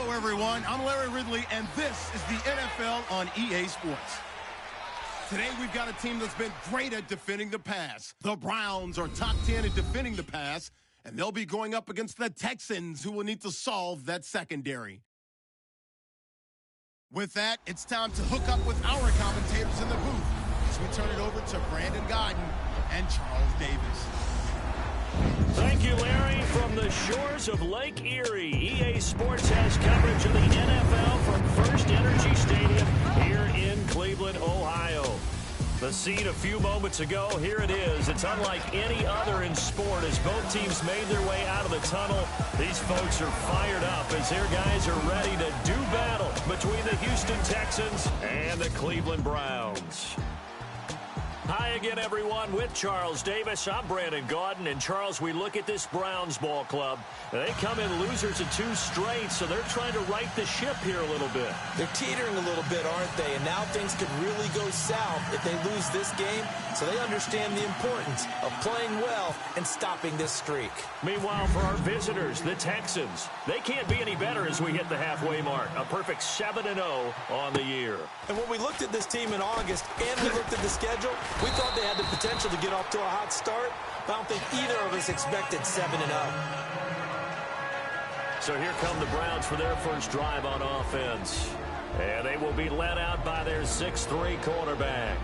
Hello, everyone. I'm Larry Ridley, and this is the NFL on EA Sports. Today, we've got a team that's been great at defending the pass. The Browns are top 10 in defending the pass, and they'll be going up against the Texans, who will need to solve that secondary. With that, it's time to hook up with our commentators in the booth as we turn it over to Brandon Godden and Charles Davis. Thank you, Larry. From the shores of Lake Erie, EA Sports has coverage of the NFL from First Energy Stadium here in Cleveland, Ohio. The scene a few moments ago, here it is. It's unlike any other in sport as both teams made their way out of the tunnel. These folks are fired up as their guys are ready to do battle between the Houston Texans and the Cleveland Browns. Hi again, everyone. With Charles Davis, I'm Brandon Gaudin. And, Charles, we look at this Browns ball club. They come in losers of 2 straight, so they're trying to right the ship here a little bit. They're teetering a little bit, aren't they? And now things could really go south if they lose this game, so they understand the importance of playing well and stopping this streak. Meanwhile, for our visitors, the Texans, they can't be any better as we hit the halfway mark. A perfect 7-0 on the year. And when we looked at this team in August and we looked at the schedule, we thought they had the potential to get off to a hot start, but I don't think either of us expected 7-0. So here come the Browns for their first drive on offense. And they will be led out by their 6'3" quarterback.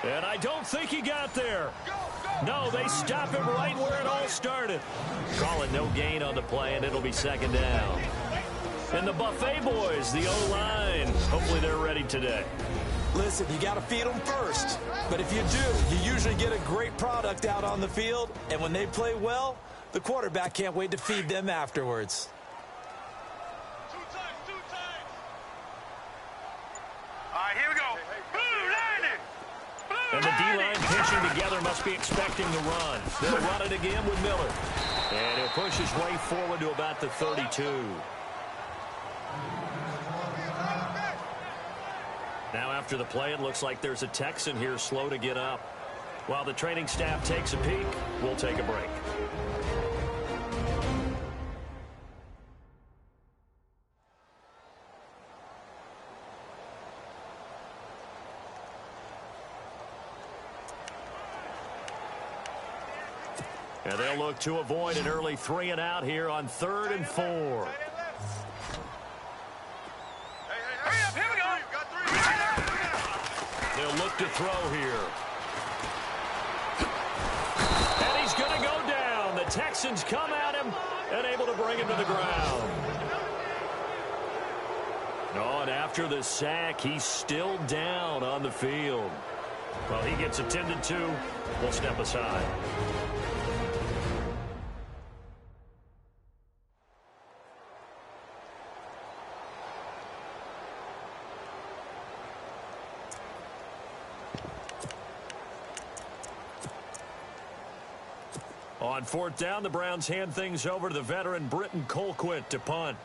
And I don't think he got there. No, they stop him right where it all started. Calling no gain on the play, and it'll be 2nd down. And the Buffet boys, the O-line, hopefully they're ready today. Listen, you got to feed them first. But if you do, you usually get a great product out on the field. And when they play well, the quarterback can't wait to feed them afterwards. And the D-line pinching together must be expecting the run. They'll run it again with Miller. And he'll push his way forward to about the 32. Now after the play, it looks like there's a Texan here slow to get up. While the training staff takes a peek, we'll take a break. And they'll look to avoid an early 3-and-out here on 3rd and 4. They'll look to throw here. And he's going to go down. The Texans come at him and able to bring him to the ground. Oh, and after the sack, he's still down on the field. Well, he gets attended to. We'll step aside. On 4th down, the Browns hand things over to the veteran Britton Colquitt to punt.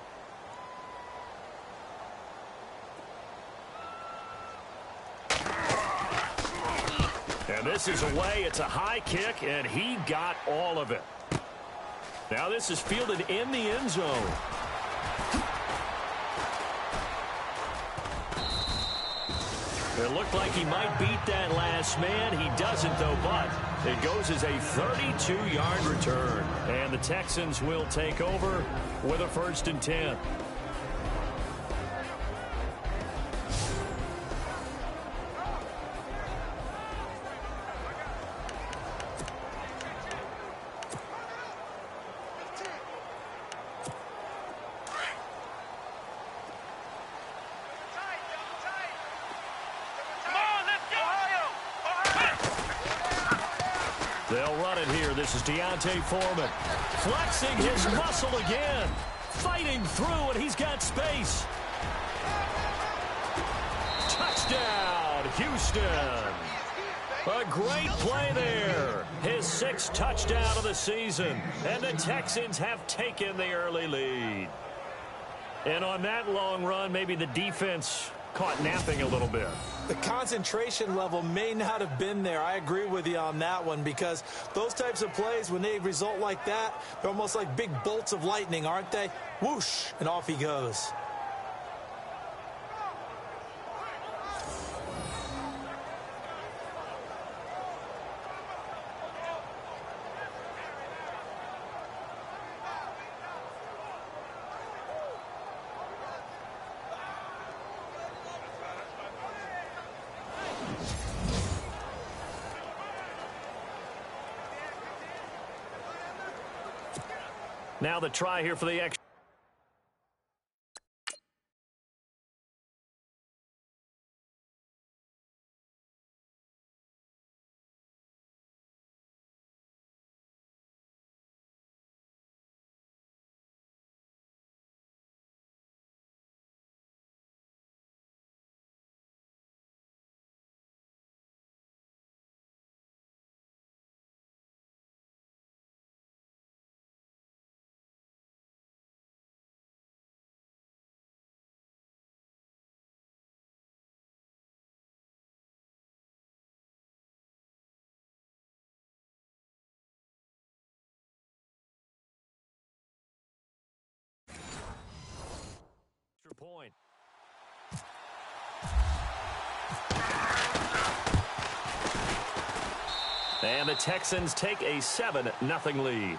And this is away. It's a high kick, and he got all of it. Now this is fielded in the end zone. It looked like he might beat that last man. He doesn't, though, but it goes as a 32-yard return. And the Texans will take over with a 1st and 10. They'll run it here. This is Deontay Foreman. Flexing his muscle again. Fighting through, and he's got space. Touchdown, Houston. A great play there. His 6th touchdown of the season. And the Texans have taken the early lead. And on that long run, maybe the defense caught napping a little bit. The concentration level may not have been there. I agree with you on that one, because those types of plays, when they result like that, they're almost like big bolts of lightning, aren't they? Whoosh, and off he goes. Now the try here for the extra. Point. And the Texans take a 7-0 lead.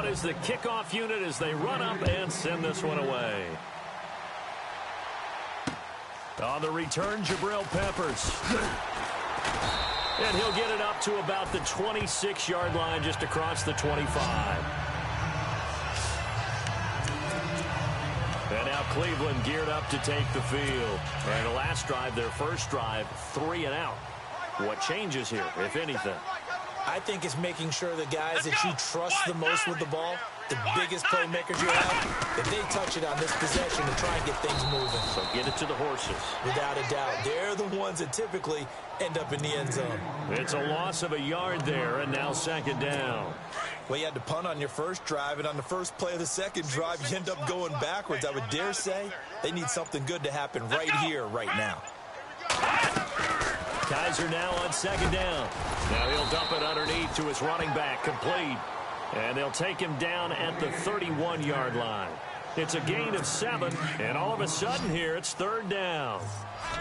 Is the kickoff unit as they run up and send this one away. On the return, Jabril Peppers. And he'll get it up to about the 26-yard line, just across the 25. And now Cleveland geared up to take the field. And the last drive, their first drive, 3 and out. What changes here, if anything? I think it's making sure the guys that you trust the most with the ball, the biggest playmakers you have, that they touch it on this possession to try and get things moving. So get it to the horses. Without a doubt. They're the ones that typically end up in the end zone. It's a loss of a yard there, and now 2nd down. Well, you had to punt on your first drive, and on the first play of the second drive, you end up going backwards. I would dare say they need something good to happen right here, right now. Kaiser now on 2nd down. Now he'll dump it underneath to his running back, complete. And they'll take him down at the 31-yard line. It's a gain of 7, and all of a sudden here, it's 3rd down.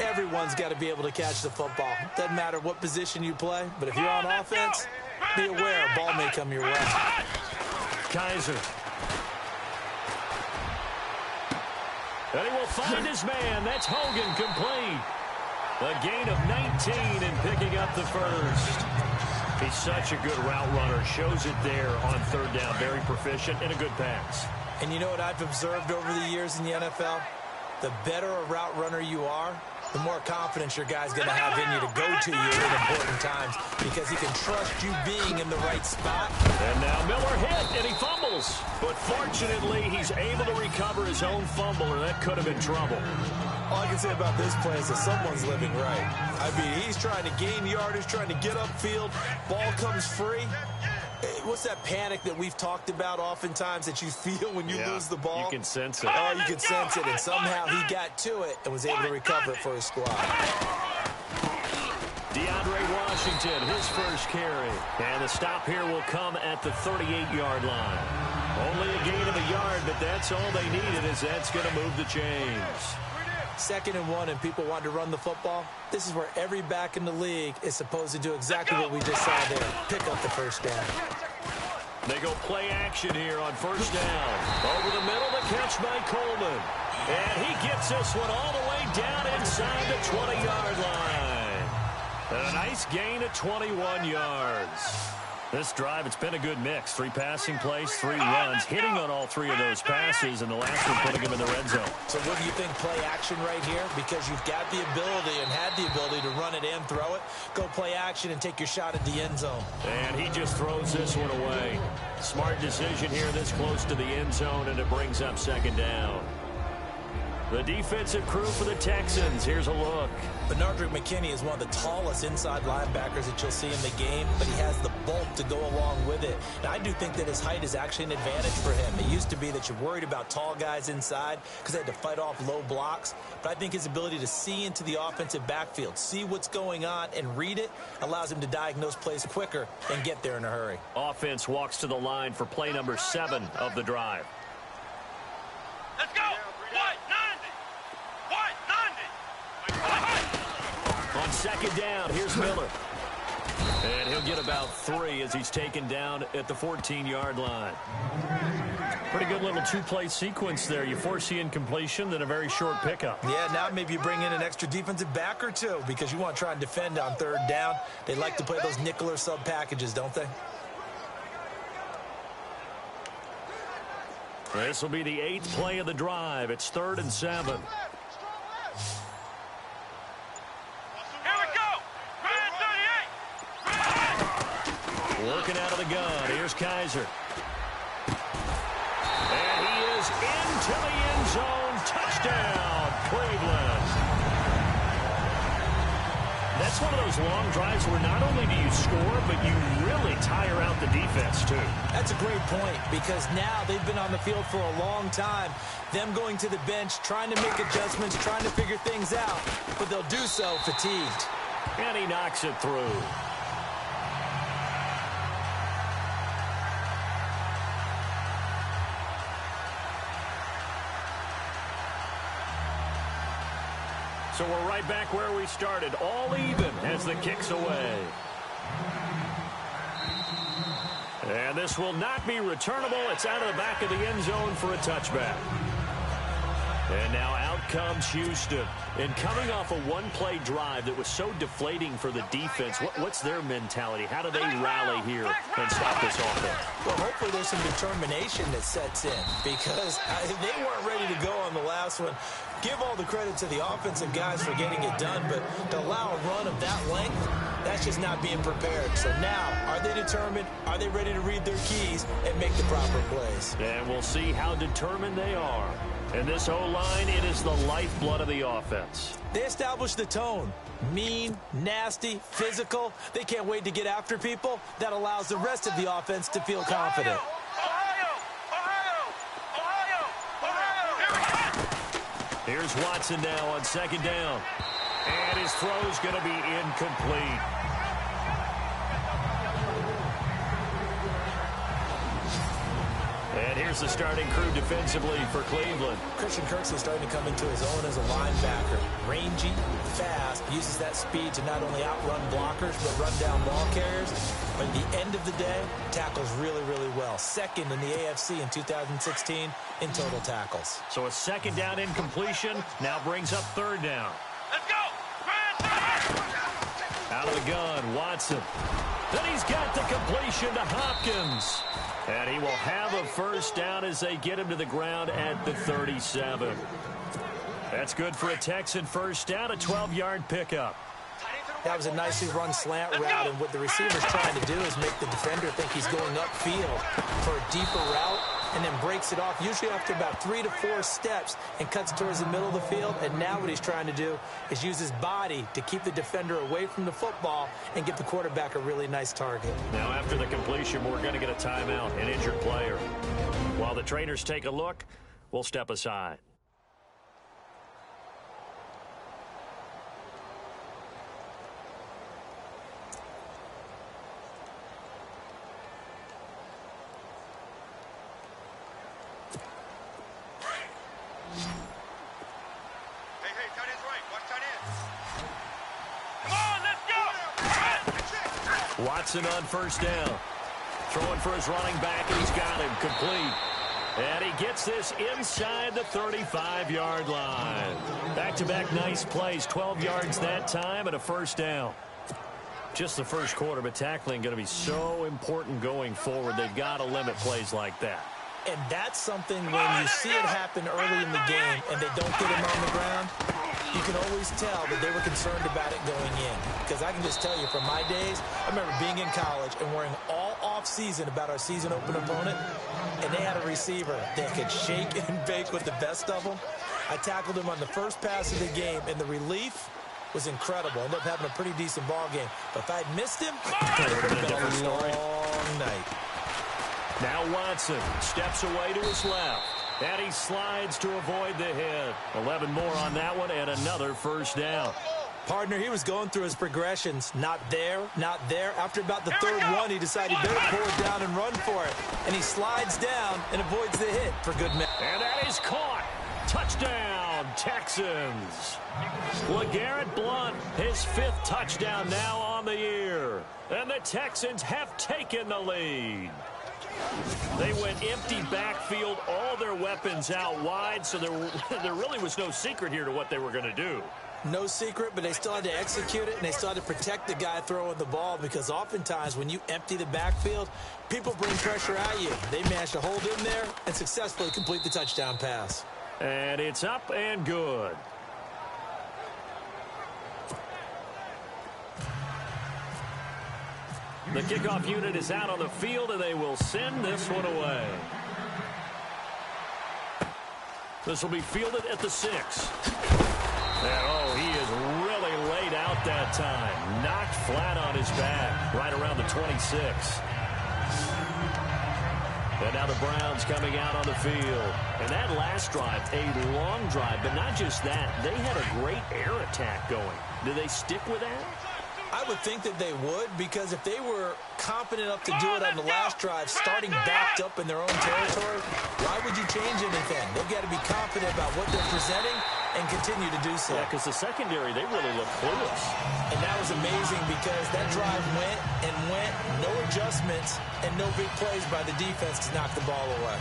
Everyone's got to be able to catch the football. Doesn't matter what position you play, but if you're on offense, be aware a ball may come your way. Kaiser. And he will find his man. That's Hogan, complete. A gain of 19 and picking up the first. He's such a good route runner. Shows it there on 3rd down. Very proficient and a good pass. And you know what I've observed over the years in the NFL? The better a route runner you are, the more confidence your guy's going to have in you to go to you at important times, because he can trust you being in the right spot. And now Miller hit, and he fumbles. But fortunately, he's able to recover his own fumble, or that could have been trouble. All I can say about this play is that someone's living right. I mean, he's trying to gain yardage, trying to get upfield. Ball comes free. What's that panic that we've talked about oftentimes that you feel when you lose the ball? You can sense it. Oh, you can sense it. And somehow he got to it and was able to recover it for his squad. DeAndre Washington, his first carry. And the stop here will come at the 38-yard line. Only a gain of a yard, but that's all they needed, as that's going to move the chains. 2nd and 1, and people want to run the football. This is where every back in the league is supposed to do exactly what we just saw there. Pick up the first down. They go play action here on first down. Over the middle, the catch by Coleman. And he gets this one all the way down inside the 20-yard line. And a nice gain of 21 yards. This drive, it's been a good mix. 3 passing plays, 3 runs, hitting on all 3 of those passes, and the last one putting him in the red zone. So what do you think, play action right here? Because you've got the ability and had the ability to run it and throw it. Go play action and take your shot at the end zone. And he just throws this one away. Smart decision here this close to the end zone, and it brings up second down. The defensive crew for the Texans. Here's a look. Benardrick McKinney is one of the tallest inside linebackers that you'll see in the game, but he has the bulk to go along with it. Now, I do think that his height is actually an advantage for him. It used to be that you're worried about tall guys inside because they had to fight off low blocks, but I think his ability to see into the offensive backfield, see what's going on, and read it allows him to diagnose plays quicker and get there in a hurry. Offense walks to the line for play number 7 of the drive. Let's go! On second down, here's Miller. And he'll get about 3 as he's taken down at the 14-yard line. Pretty good little 2-play sequence there. You force the incompletion, then a very short pickup. Yeah, now maybe you bring in an extra defensive back or 2 because you want to try and defend on third down. They like to play those nickel or sub packages, don't they? This will be the 8th play of the drive. It's 3rd and 7. Working out of the gun. Here's Kaiser. And he is into the end zone. Touchdown, Cleveland. That's one of those long drives where not only do you score, but you really tire out the defense, too. That's a great point because now they've been on the field for a long time. Them going to the bench, trying to make adjustments, trying to figure things out, but they'll do so fatigued. And he knocks it through. So we're right back where we started, all even as the kick's away. And this will not be returnable. It's out of the back of the end zone for a touchback. And now out comes Houston. And coming off a 1-play drive that was so deflating for the defense, what's their mentality? How do they rally here and stop this offense? Well, hopefully there's some determination that sets in because they weren't ready to go on the last one. Give all the credit to the offensive guys for getting it done, but to allow a run of that length, that's just not being prepared. So now, are they determined? Are they ready to read their keys and make the proper plays? And we'll see how determined they are. And this O-line, it is the lifeblood of the offense. They established the tone. Mean, nasty, physical. They can't wait to get after people. That allows the rest of the offense to feel confident. Here's Watson now on second down. And his throw's going to be incomplete. And here's the starting crew defensively for Cleveland. Christian Kirksey's starting to come into his own as a linebacker. Rangy, fast, uses that speed to not only outrun blockers, but run down ball carriers. But at the end of the day, tackles really, really well. Second in the AFC in 2016 in total tackles. So a second down incompletion now brings up third down. Let's go! Out of the gun, Watson. Then he's got the completion to Hopkins. And he will have a first down as they get him to the ground at the 37. That's good for a Texan first down, a 12-yard pickup. That was a nicely run slant route, and what the receiver's trying to do is make the defender think he's going upfield for a deeper route, and then breaks it off, usually after about 3 to 4 steps, and cuts towards the middle of the field. And now what he's trying to do is use his body to keep the defender away from the football and get the quarterback a really nice target. Now after the completion, we're going to get a timeout, an injured player. While the trainers take a look, we'll step aside. Watson on first down. Throwing for his running back, and he's got him complete. And he gets this inside the 35-yard line. Back-to-back nice plays, 12 yards that time and a first down. Just the first quarter, but tackling going to be so important going forward. They've got to limit plays like that. And that's something when you see it happen early in the game and they don't get him on the ground, you can always tell that they were concerned about it going in. Because I can just tell you from my days, I remember being in college and worrying all off-season about our season open opponent, and they had a receiver that could shake and bake with the best of them. I tackled him on the first pass of the game, and the relief was incredible. Ended up having a pretty decent ball game. But if I'd missed him, it would have been a long night. Now Watson steps away to his left. And he slides to avoid the hit. 11 more on that one and another first down. Partner, he was going through his progressions. Not there, not there. After about the third one, he decided he better pull it down and run for it. And he slides down and avoids the hit for good measure. And that is caught. Touchdown, Texans. LeGarrette Blount, his 5th touchdown now on the year. And the Texans have taken the lead. They went empty backfield, all their weapons out wide, so there really was no secret here to what they were going to do. No secret, but they still had to execute it, and they still had to protect the guy throwing the ball, because oftentimes when you empty the backfield, people bring pressure at you. They managed to hold in there and successfully complete the touchdown pass. And it's up and good. The kickoff unit is out on the field, and they will send this one away. This will be fielded at the 6. And, oh, he is really laid out that time. Knocked flat on his back, right around the 26. And now the Browns coming out on the field. And that last drive, a long drive, but not just that. They had a great air attack going. Do they stick with that? I would think that they would, because if they were confident enough to do it on the last drive, starting backed up in their own territory, why would you change anything? They've got to be confident about what they're presenting and continue to do so. Yeah, because the secondary, they really look clueless. And that was amazing, because that drive went and went, no adjustments, and no big plays by the defense to knock the ball away.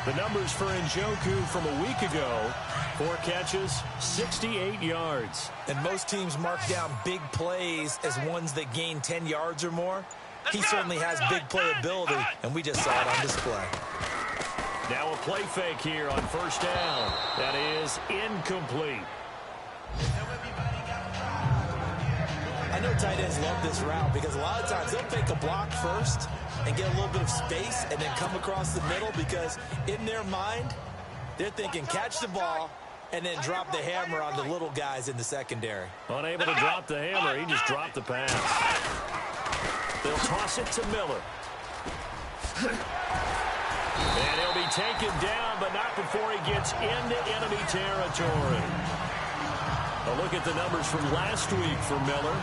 The numbers for Njoku from a week ago: 4 catches, 68 yards. And most teams mark down big plays as ones that gain 10 yards or more. He certainly has big playability, and we just saw it on display. Now a play fake here on first down. That is incomplete. I know tight ends love this route, because a lot of times they'll fake a block first and get a little bit of space and then come across the middle, because in their mind, they're thinking catch the ball and then drop the hammer on the little guys in the secondary. Unable to drop the hammer, he just dropped the pass. They'll toss it to Miller. And he'll be taken down, but not before he gets into enemy territory. A look at the numbers from last week for Miller.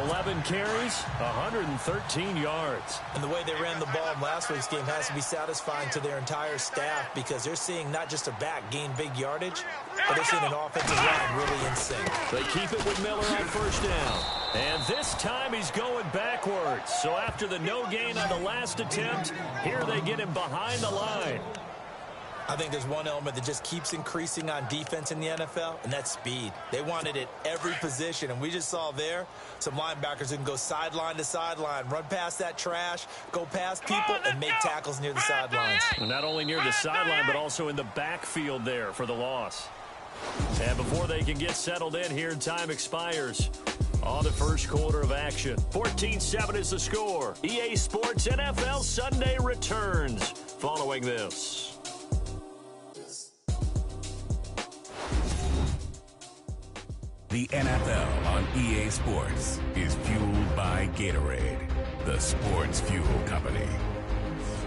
11 carries, 113 yards. And the way they ran the ball in last week's game has to be satisfying to their entire staff, because they're seeing not just a back gain big yardage, but they're seeing an offensive line really in sync. They keep it with Miller on first down. And this time he's going backwards. So after the no gain on the last attempt, here they get him behind the line. I think there's one element that just keeps increasing on defense in the NFL, and that's speed. They want it at every position, and we just saw there some linebackers who can go sideline to sideline, run past that trash, go past people, and make tackles near the sidelines. Not only near the sideline, but also in the backfield there for the loss. And before they can get settled in here, time expires on the first quarter of action. 14-7 is the score. EA Sports NFL Sunday returns following this. The NFL on EA Sports is fueled by Gatorade, the sports fuel company.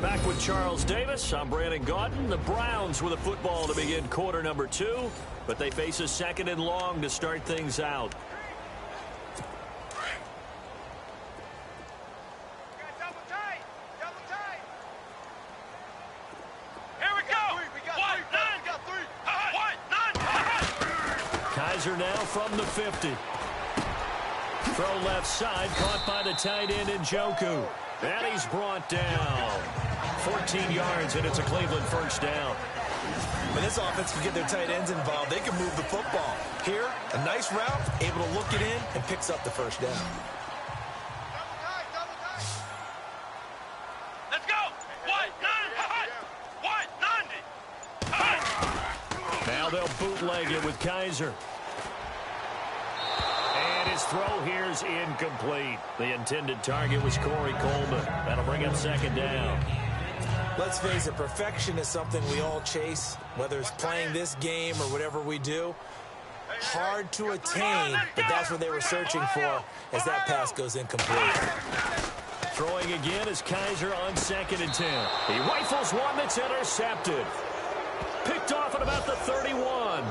Back with Charles Davis, I'm Brandon Gaudin. The Browns with a football to begin quarter number 2, but they face a 2nd and long to start things out. Now from the 50. Throw left side, caught by the tight end Njoku. And he's brought down. 14 yards, and it's a Cleveland first down. When this offense can get their tight ends involved, they can move the football. Here, a nice route, able to look it in, and picks up the first down. Let's go. 190. Now they'll bootleg it with Kaiser. And his throw here's incomplete. The intended target was Corey Coleman. That'll bring up second down. Let's face it, perfection is something we all chase, whether it's playing this game or whatever we do. Hard to attain, but that's what they were searching for as that pass goes incomplete. Throwing again is Kaiser on 2nd and 10. He rifles one that's intercepted. Picked off at about the 31.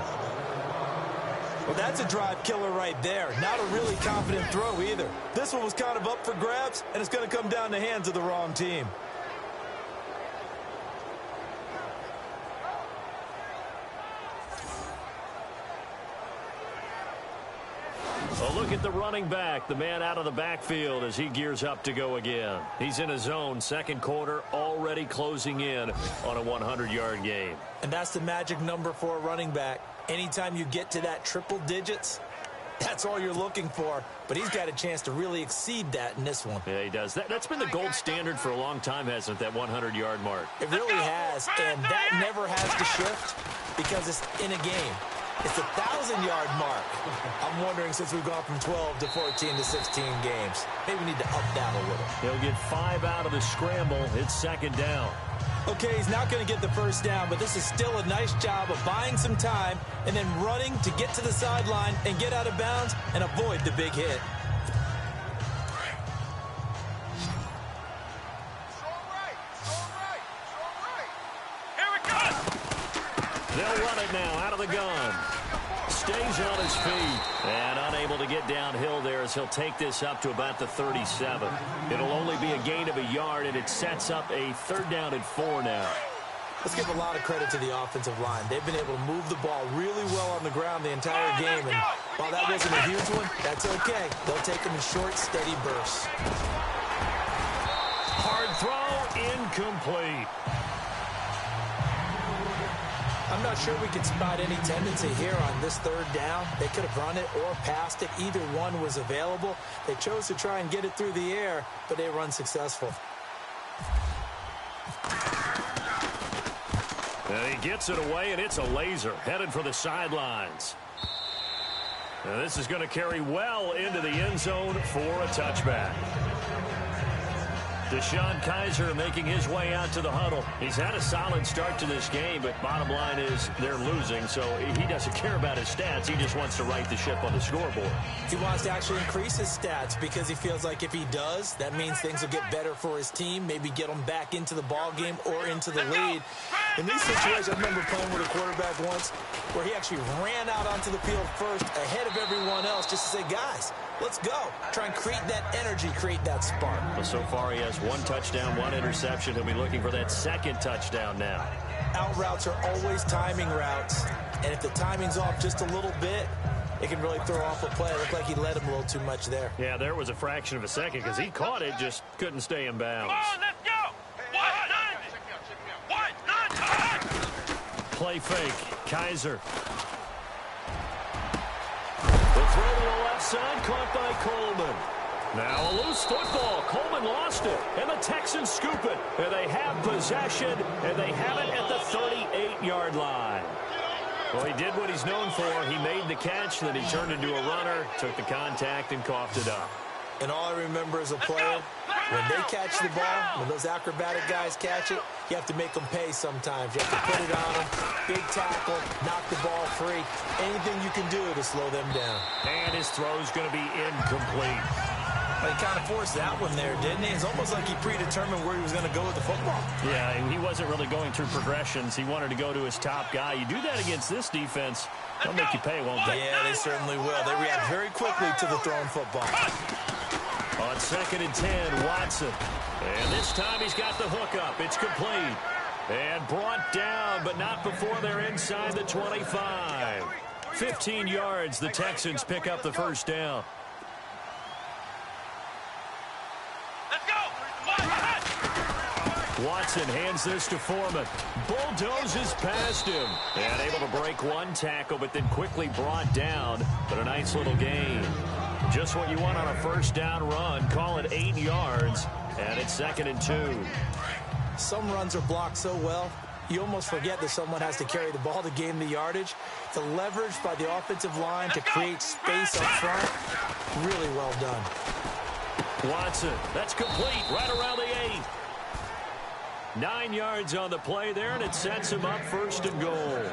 Well, that's a drive killer right there. Not a really confident throw either. This one was kind of up for grabs, and it's going to come down the hands of the wrong team. A look at the running back, the man out of the backfield as he gears up to go again. He's in his zone, second quarter, already closing in on a 100-yard game. And that's the magic number for a running back. Anytime you get to that triple digits, that's all you're looking for. But he's got a chance to really exceed that in this one. Yeah, he does. That's been the gold standard for a long time, hasn't it, that 100-yard mark? It really has, and that never has to shift because it's in a game. It's a 1,000-yard mark. I'm wondering, since we've gone from 12 to 14 to 16 games, maybe we need to up that a little. He'll get 5 out of the scramble. It's second down. Okay, he's not going to get the first down, but this is still a nice job of buying some time and then running to get to the sideline and get out of bounds and avoid the big hit. They'll run it now out of the gun. Stays on his feet and unable to get downhill there as he'll take this up to about the 37. It'll only be a gain of a yard, and it sets up a 3rd down and 4 now. Let's give a lot of credit to the offensive line. They've been able to move the ball really well on the ground the entire game, and while that wasn't a huge one, that's okay. They'll take them in short, steady bursts. Hard throw, incomplete. I'm not sure we can spot any tendency here on this 3rd down. They could have run it or passed it. Either one was available. They chose to try and get it through the air, but they were unsuccessful. And he gets it away, and it's a laser headed for the sidelines. Now this is going to carry well into the end zone for a touchback. Deshaun Kaiser making his way out to the huddle. He's had a solid start to this game, but bottom line is they're losing, so he doesn't care about his stats. He just wants to right the ship on the scoreboard. He wants to actually increase his stats because he feels like if he does, that means things will get better for his team, maybe get them back into the ball game or into the lead. In these situations, I remember playing with a quarterback once where he actually ran out onto the field first ahead of everyone else just to say, guys, let's go. Try and create that energy, create that spark. Well, so far he has 1 touchdown, 1 interception. He'll be looking for that 2nd touchdown now. Out routes are always timing routes, and if the timing's off just a little bit, it can really throw off a play. It looked like he led him a little too much there. Yeah, there was a fraction of a second because he caught it, just couldn't stay in bounds. Come on, let's go. 190. 190. Play fake. Kaiser. The throw to the left side, caught by Coleman. Now a loose football. Coleman lost it, and the Texans scoop it. And they have possession, and they have it at the 38-yard line. Well, he did what he's known for. He made the catch, then he turned into a runner, took the contact, and coughed it up. And all I remember as a player, when they catch the ball, when those acrobatic guys catch it, you have to make them pay sometimes. You have to put it on them, big tackle, knock the ball free. Anything you can do to slow them down. And his throw's going to be incomplete. He kind of forced that one there, didn't he? It's almost like he predetermined where he was going to go with the football. Yeah, he wasn't really going through progressions. He wanted to go to his top guy. You do that against this defense, they'll make you pay, won't they? Yeah, they certainly will. They react very quickly to the thrown football. On 2nd and 10, Watson. And this time he's got the hook up. It's complete. And brought down, but not before they're inside the 25. 15 yards, the Texans pick up the first down. Let's go. Watson hands this to Foreman. Bulldozes past him. And able to break one tackle, but then quickly brought down. But a nice little gain. Just what you want on a first down run. Call it 8 yards. And it's 2nd and 2. Some runs are blocked so well, you almost forget that someone has to carry the ball to gain the yardage. The leverage by the offensive line to create space up front, really well done. Watson, that's complete right around the 8. 9 yards on the play there, and it sets him up 1st and goal.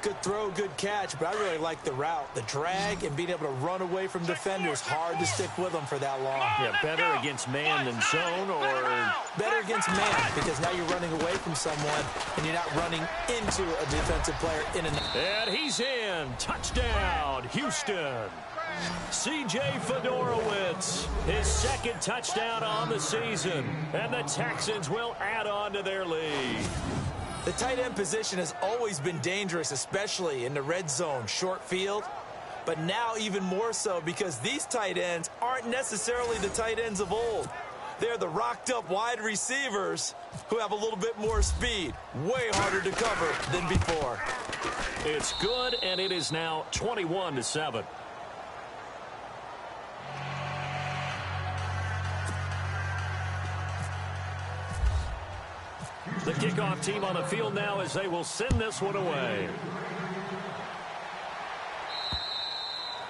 Good throw, good catch, but I really like the route. The drag and being able to run away from defenders, hard to stick with them for that long. Yeah, better against man than zone, or better against man, because now you're running away from someone and you're not running into a defensive player in and out. And he's in. Touchdown, Houston. C.J. Fedorowicz, his 2nd touchdown on the season, and the Texans will add on to their lead. The tight end position has always been dangerous, especially in the red zone, short field. But now even more so because these tight ends aren't necessarily the tight ends of old. They're the rocked-up wide receivers who have a little bit more speed. Way harder to cover than before. It's good, and it is now 21-7. The kickoff team on the field now as they will send this one away.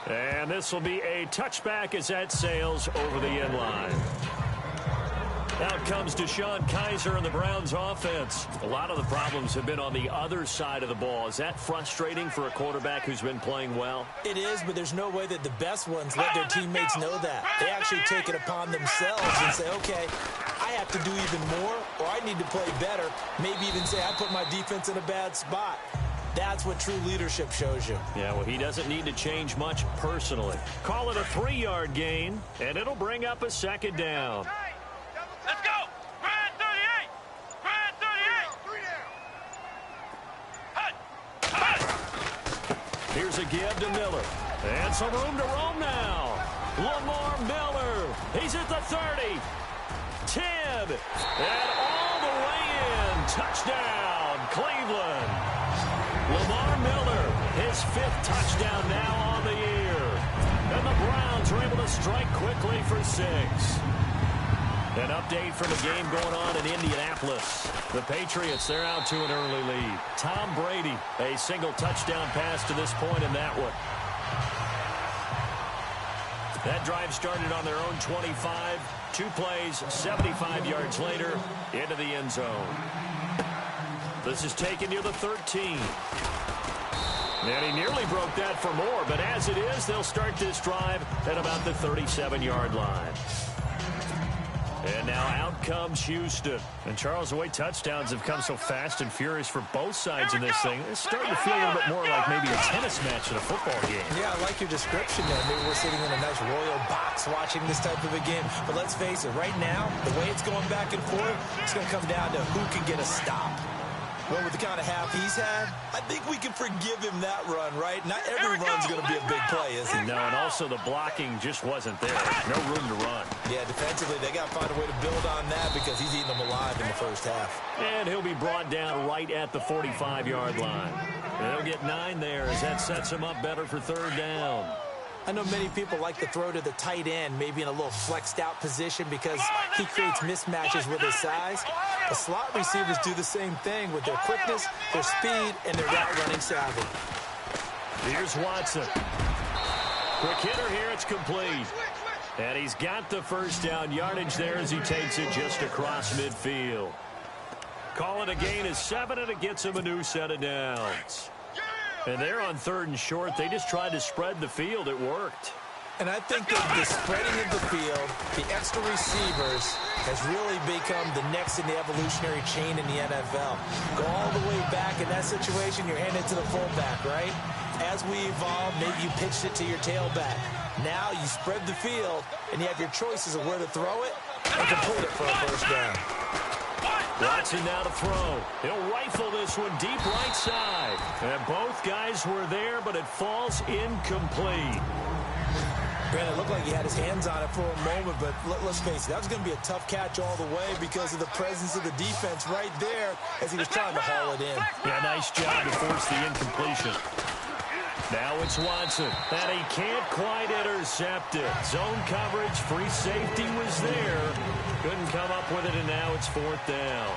And this will be a touchback as that sails over the end line. Out comes Deshaun Kaiser and the Browns offense. A lot of the problems have been on the other side of the ball. Is that frustrating for a quarterback who's been playing well? It is, but there's no way that the best ones let their teammates know that. They actually take it upon themselves and say, okay, I have to do even more, or I need to play better. Maybe even say I put my defense in a bad spot. That's what true leadership shows you. Yeah, well, he doesn't need to change much personally. Call it a 3-yard gain, and it'll bring up a 2nd down. Let's go! Grand 38! Grand 38! Hut! Here's a give to Miller. And some room to roam now. Lamar Miller. He's at the 30. 10. And all the way in. Touchdown, Cleveland. Lamar Miller, his 5th touchdown now on the year. And the Browns are able to strike quickly for 6. An update from a game going on in Indianapolis. The Patriots, they're out to an early lead. Tom Brady, a single touchdown pass to this point in that one. That drive started on their own 25. 2 plays, 75 yards later, into the end zone. This is taken near the 13. And he nearly broke that for more, but as it is, they'll start this drive at about the 37-yard line. And now out comes Houston. And Charles, the way touchdowns have come so fast and furious for both sides in this thing, it's starting to feel a little bit more like maybe a tennis match in a football game. Yeah, I like your description there. Maybe we're sitting in a nice royal box watching this type of a game. But let's face it, right now, the way it's going back and forth, it's going to come down to who can get a stop. Well, with the kind of half he's had, I think we can forgive him that run, right? Not every run's going to be a big play, is it? No, and also the blocking just wasn't there. No room to run. Yeah, defensively, they got to find a way to build on that because he's eating them alive in the first half. And he'll be brought down right at the 45-yard line. And they'll get 9 there as that sets him up better for 3rd down. I know many people like to throw to the tight end, maybe in a little flexed out position because he creates mismatches with his size. The slot receivers do the same thing with their quickness, their speed, and their route running savvy. Here's Watson. Quick hitter here, it's complete. And he's got the first down yardage there as he takes it just across midfield. Call it a gain of 7, and it gets him a new set of downs. And they're on 3rd and short. They just tried to spread the field. It worked. And I think that the spreading of the field, the extra receivers, has really become the next in the evolutionary chain in the NFL. Go all the way back in that situation, you're handed to the fullback, right? As we evolve, maybe you pitched it to your tailback. Now you spread the field, and you have your choices of where to throw it and complete it for a first down. Watson now to throw. He'll rifle this one deep right side. And both guys were there, but it falls incomplete. Brandon, it looked like he had his hands on it for a moment, but let's face it, that was going to be a tough catch all the way because of the presence of the defense right there as he was trying to haul it in. Yeah, nice job to force the incompletion. Now it's Watson, and he can't quite intercept it. Zone coverage, free safety was there. Couldn't come up with it, and now it's 4th down.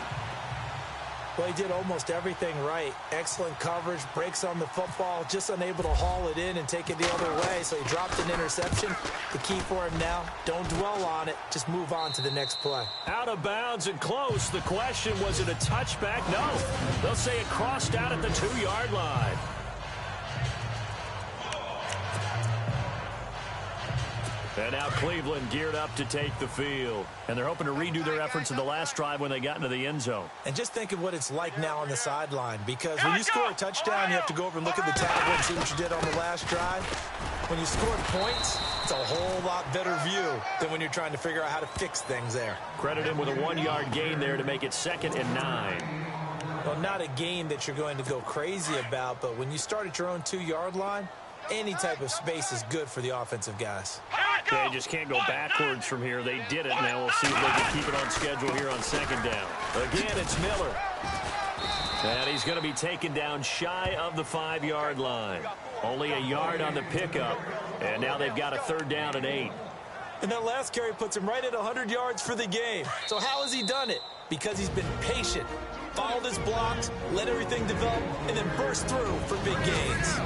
Well, he did almost everything right. Excellent coverage, breaks on the football, just unable to haul it in and take it the other way. So he dropped an interception. The key for him now, don't dwell on it. Just move on to the next play. Out of bounds and close. The question, was it a touchback? No. They'll say it crossed out at the 2-yard line. And now Cleveland geared up to take the field. And they're hoping to redo their efforts in the last drive when they got into the end zone. And just think of what it's like now on the sideline. Because when you score a touchdown, you have to go over and look at the tablet and see what you did on the last drive. When you scored points, it's a whole lot better view than when you're trying to figure out how to fix things there. Credit him with a 1-yard gain there to make it 2nd and 9. Well, not a gain that you're going to go crazy about, but when you start at your own 2-yard line, any type of space is good for the offensive guys. They just can't go backwards from here. They did it. Now we'll see if they can keep it on schedule here on 2nd down. Again, it's Miller. And he's going to be taken down shy of the 5-yard line. Only a yard on the pickup. And now they've got a 3rd down and 8. And that last carry puts him right at 100 yards for the game. So how has he done it? Because he's been patient, followed his blocks, let everything develop, and then burst through for big gains.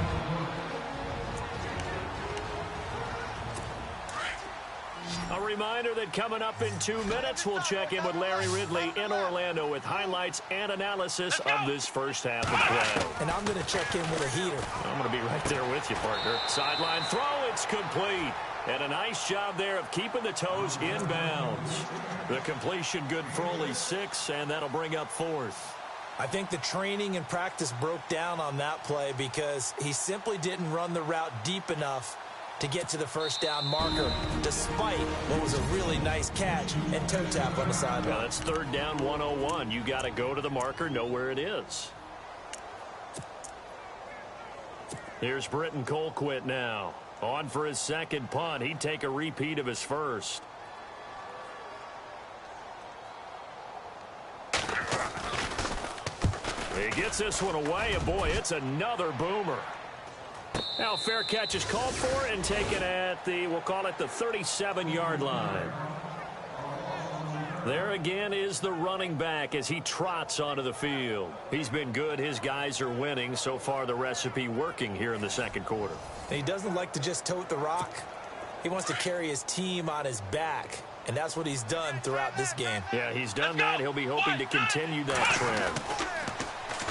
A reminder that coming up in 2 minutes, we'll check in with Larry Ridley in Orlando with highlights and analysis of this first half of play. And I'm going to check in with a heater. I'm going to be right there with you, partner. Sideline throw, it's complete. And a nice job there of keeping the toes in bounds. The completion good for only 6, and that'll bring up 4th. I think the training and practice broke down on that play because he simply didn't run the route deep enough to get to the 1st down marker, despite what was a really nice catch and toe tap on the sideline. Well, that's 3rd down 101. You got to go to the marker, know where it is. Here's Britton Colquitt now. On for his 2nd punt. He'd take a repeat of his 1st. He gets this one away, and boy, it's another boomer. Now fair catch is called for and taken at the, we'll call it the 37-yard line. There again is the running back as he trots onto the field. He's been good. His guys are winning. So far the recipe working here in the 2nd quarter. He doesn't like to just tote the rock. He wants to carry his team on his back. And that's what he's done throughout this game. Yeah, he's done that. He'll be hoping to continue that trend.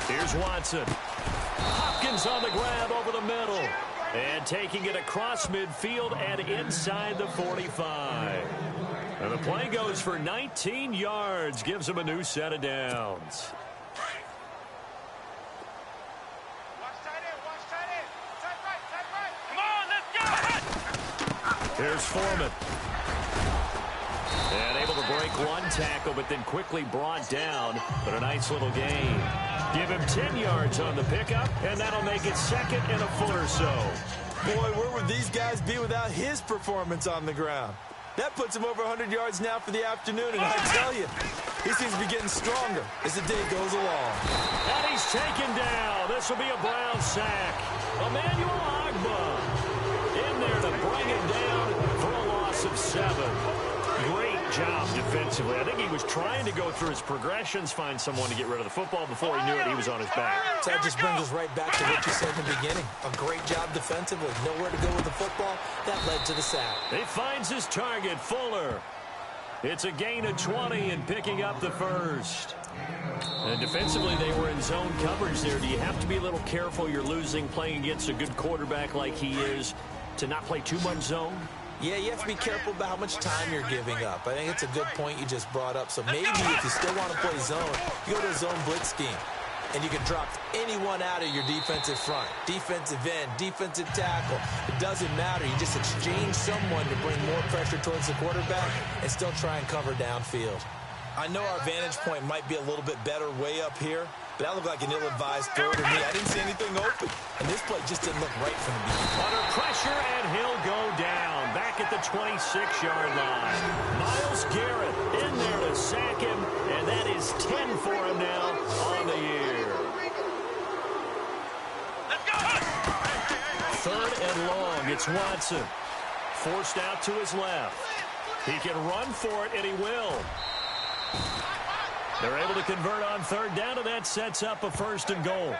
Here's Watson. Hopkins on the grab over the middle. And taking it across midfield and inside the 45. And the play goes for 19 yards. Gives him a new set of downs. Come on, let's go! Here's Foreman. And able to break one tackle, but then quickly brought down. But a nice little gain. Give him 10 yards on the pickup, and that'll make it 2nd and a foot or so. Boy, where would these guys be without his performance on the ground? That puts him over 100 yards now for the afternoon, and I tell you, he seems to be getting stronger as the day goes along. And he's taken down. This will be a Brown sack. Emmanuel Agba in there to bring it down for a loss of 7. Great job defensively. I think he was trying to go through his progressions, find someone to get rid of the football. Before he knew it, he was on his back. So that just brings us right back to what you said in the beginning. A great job defensively. Nowhere to go with the football. That led to the sack. He finds his target, Fuller. It's a gain of 20 and picking up the 1st. And defensively, they were in zone coverage there. Do you have to be a little careful? You're losing, playing against a good quarterback like he is, to not play too much zone? Yeah, you have to be careful about how much time you're giving up. I think it's a good point you just brought up. So maybe if you still want to play zone, you go to a zone blitz scheme. And you can drop anyone out of your defensive front. Defensive end, defensive tackle. It doesn't matter. You just exchange someone to bring more pressure towards the quarterback and still try and cover downfield. I know our vantage point might be a little bit better way up here, but that looked like an ill-advised throw to me. I didn't see anything open. And this play just didn't look right from the beginning. Under pressure, and he'll go down. Back back at the 26-yard line. Myles Garrett in there to sack him, and that is 10 for him now on the year. Third and long. It's Watson. Forced out to his left. He can run for it, and he will. They're able to convert on third down, and that sets up a 1st and goal.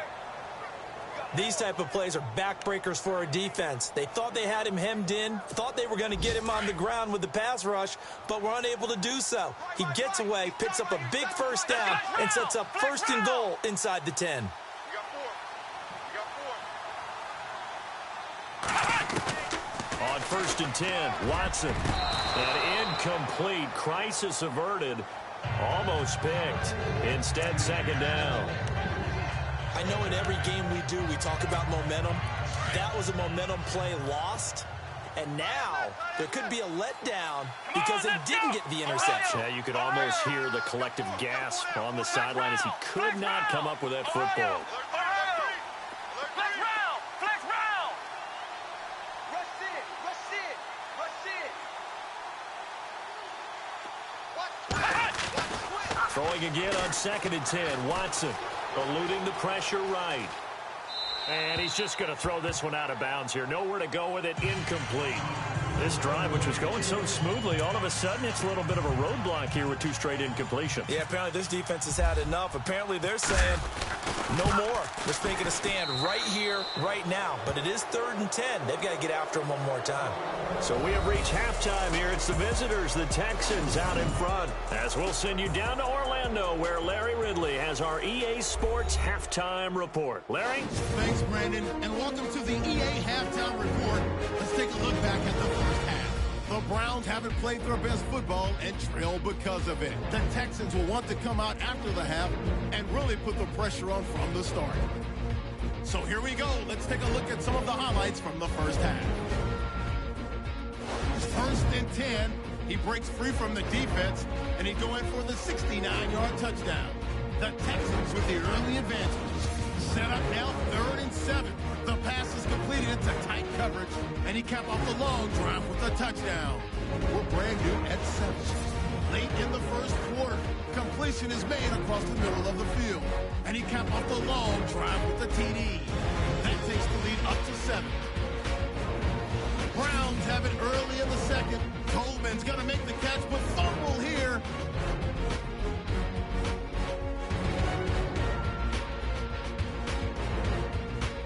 These type of plays are backbreakers for our defense. They thought they had him hemmed in, thought they were going to get him on the ground with the pass rush, but were unable to do so. He gets away, picks up a big 1st down, and sets up 1st and goal inside the 10. On 1st and 10, Watson. An incomplete, crisis averted. Almost picked. Instead, 2nd down. I know in every game we do, we talk about momentum. That was a momentum play lost. And now there could be a letdown because they didn't get the interception. Yeah, you could almost hear the collective gasp on the sideline as he could not come up with that football. Throwing again on 2nd and 10. Watson eluding the pressure right. And he's just going to throw this one out of bounds here. Nowhere to go with it. Incomplete. This drive, which was going so smoothly, all of a sudden it's a little bit of a roadblock here with 2 straight incompletions. Yeah, apparently this defense has had enough. Apparently they're saying no more. They're making a stand right here, right now. But it is 3rd and 10. They've got to get after him one more time. So we have reached halftime here. It's the visitors, the Texans, out in front. As we'll send you down to Orlando, where Larry Ridley has our EA Sports Halftime Report. Larry? Thanks, Brandon, and welcome to the EA Halftime Report. Let's take a look back at the first half. The Browns haven't played their best football and trail because of it. The Texans will want to come out after the half and really put the pressure on from the start. So here we go. Let's take a look at some of the highlights from the first half. 1st and 10. He breaks free from the defense, and he'd go in for the 69-yard touchdown. The Texans with the early advantage. Set up now 3rd and 7. The pass is completed into tight coverage, and he capped off the long drive with a touchdown. We're brand new at 7. Late in the first quarter, completion is made across the middle of the field, and he capped off the long drive with the TD. That takes the lead up to 7. Browns have it early in the second. Coleman's going to make the catch, but fumble here.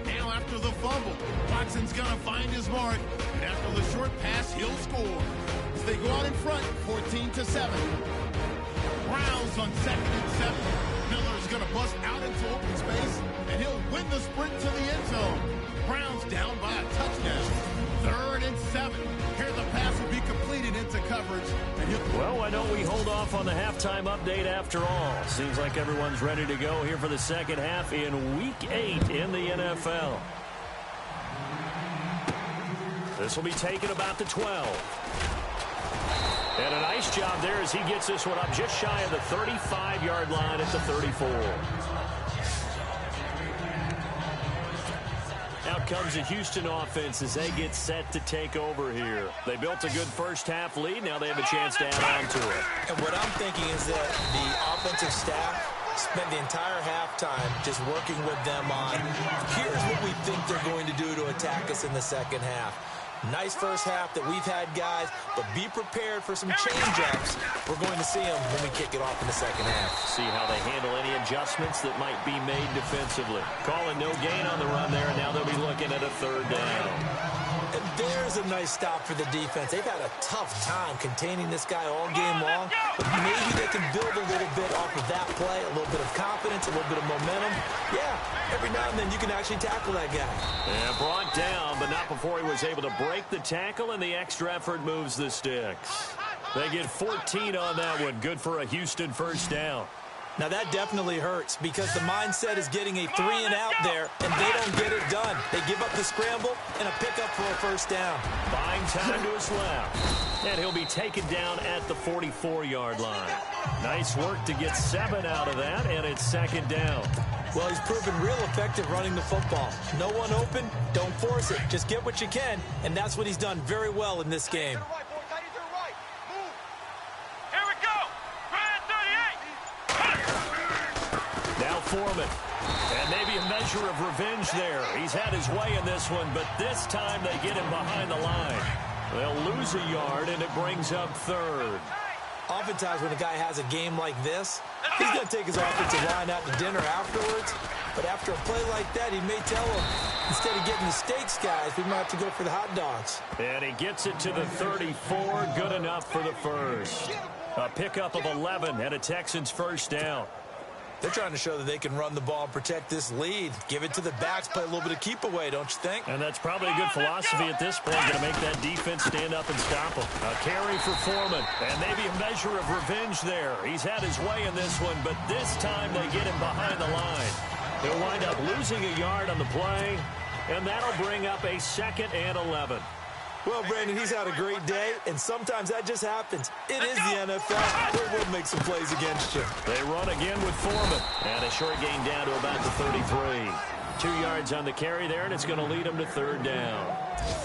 Now after the fumble, Watson's going to find his mark. And after the short pass, he'll score. As they go out in front, 14-7. Browns on 2nd and 7. Miller's going to bust out into open space, and he'll win the sprint to the end zone. Browns down by a touchdown. 3rd and 7. Here the pass will be completed into coverage. And well, why don't we hold off on the halftime update after all? Seems like everyone's ready to go here for the second half in Week 8 in the NFL. This will be taken about the 12. And a nice job there as he gets this one up just shy of the 35-yard line at the 34. Out comes the Houston offense as they get set to take over here. They built a good first half lead. Now they have a chance to add on to it. And what I'm thinking is that the offensive staff spent the entire halftime just working with them on, here's what we think they're going to do to attack us in the second half. Nice first half that we've had, guys, but be prepared for some change-ups. We're going to see them when we kick it off in the second half. See how they handle any adjustments that might be made defensively. Calling no gain on the run there, and now they'll be looking at a 3rd down. And there's a nice stop for the defense. They've had a tough time containing this guy all game long, but maybe they can build a little bit off of that play, a little bit of confidence, a little bit of momentum. Yeah, every now and then you can actually tackle that guy. Yeah, brought down, but not before he was able to break the tackle, and the extra effort moves the sticks. They get 14 on that one. Good for a Houston 1st down. Now, that definitely hurts because the mindset is getting a 3-and-out there, and they don't get it done. They give up the scramble and a pickup for a first down. Buying time to his left. And he'll be taken down at the 44-yard line. Nice work to get 7 out of that, and it's second down. Well, he's proven real effective running the football. No one open, don't force it. Just get what you can, and that's what he's done very well in this game. Foreman. And maybe a measure of revenge there. He's had his way in this one, but this time they get him behind the line. They'll lose a yard, and it brings up third. Oftentimes when a guy has a game like this, he's going to take his offensive line out to dinner afterwards. But after a play like that, he may tell him, instead of getting the steaks, guys, we might have to go for the hot dogs. And he gets it to the 34. Good enough for the first. A pickup of 11 and a Texans first down. They're trying to show that they can run the ball and protect this lead. Give it to the backs, play a little bit of keep away, don't you think? And that's probably a good philosophy at this point, going to make that defense stand up and stop them. A carry for Foreman, and maybe a measure of revenge there. He's had his way in this one, but this time they get him behind the line. He'll wind up losing a yard on the play, and that'll bring up a 2nd and 11. Well, Brandon, he's had a great day, and sometimes that just happens. It is the NFL. They will make some plays against you. They run again with Foreman. And a short gain down to about the 33. 2 yards on the carry there, and it's going to lead them to third down.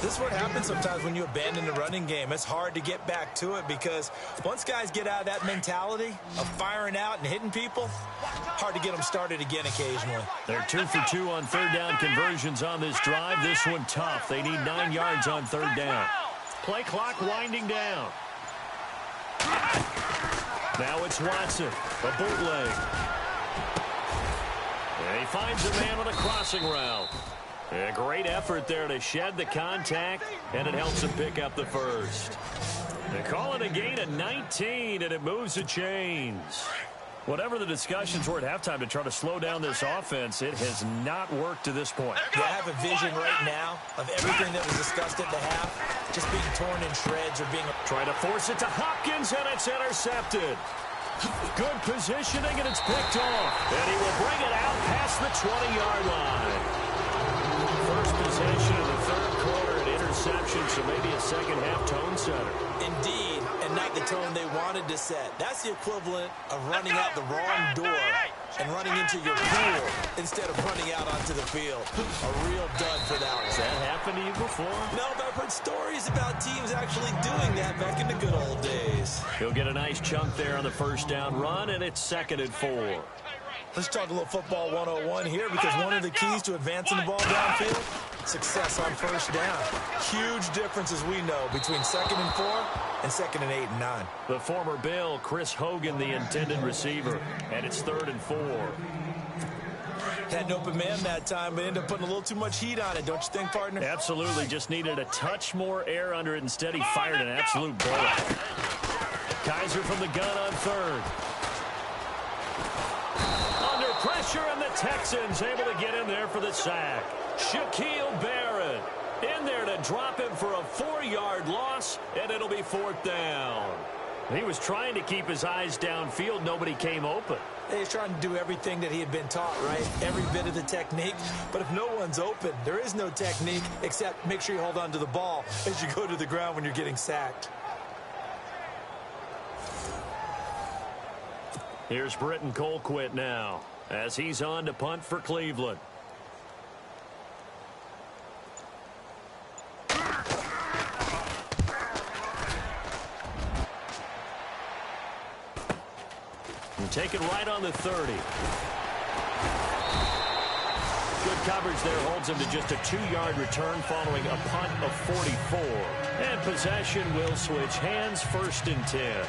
This is what happens sometimes when you abandon the running game. It's hard to get back to it because once guys get out of that mentality of firing out and hitting people, hard to get them started again occasionally. They're 2 for 2 on third down conversions on this drive. This one tough. They need 9 yards on third down. Play clock winding down. Now it's Watson, a bootleg. And he finds a man on a crossing route. A great effort there to shed the contact, and it helps him pick up the first. They call it a gain of 19, and it moves the chains. Whatever the discussions were at halftime to try to slow down this offense, it has not worked to this point. Yeah, I have a vision right now of everything that was discussed at the half just being torn in shreds or being... Trying to force it to Hopkins, and it's intercepted. Good positioning, and it's picked off. And he will bring it out past the 20-yard line. First possession of the third quarter, an interception, so maybe a second-half tone setter. Indeed, and not the tone they wanted to set. That's the equivalent of running out the wrong door and running into your pool instead of running out onto the field. A real dud for that one. Has that happened to you before? No, but I've heard stories about teams actually doing that back in the good old days. He'll get a nice chunk there on the first down run, and it's 2nd and 4. Let's talk a little football 101 here because one of the keys to advancing the ball downfield, success on first down. Huge difference, as we know, between 2nd and 4 and 2nd and 8 and 9. The former Bill, Chris Hogan, the intended receiver, and it's 3rd and 4. Had an open man that time, but ended up putting a little too much heat on it, don't you think, partner? Absolutely. Just needed a touch more air under it. Instead, he fired an absolute bullet. Kaiser from the gun on 3rd. Under pressure, and the Texans able to get in there for the sack. Shaquille Barrett in there to drop him for a 4-yard loss, and it'll be 4th down. He was trying to keep his eyes downfield. Nobody came open. He's trying to do everything that he had been taught, right? Every bit of the technique. But if no one's open, there is no technique except make sure you hold on to the ball as you go to the ground when you're getting sacked. Here's Britton Colquitt now as he's on to punt for Cleveland. And take it right on the 30. Good coverage there holds him to just a 2-yard return following a punt of 44. And possession will switch hands, 1st and 10.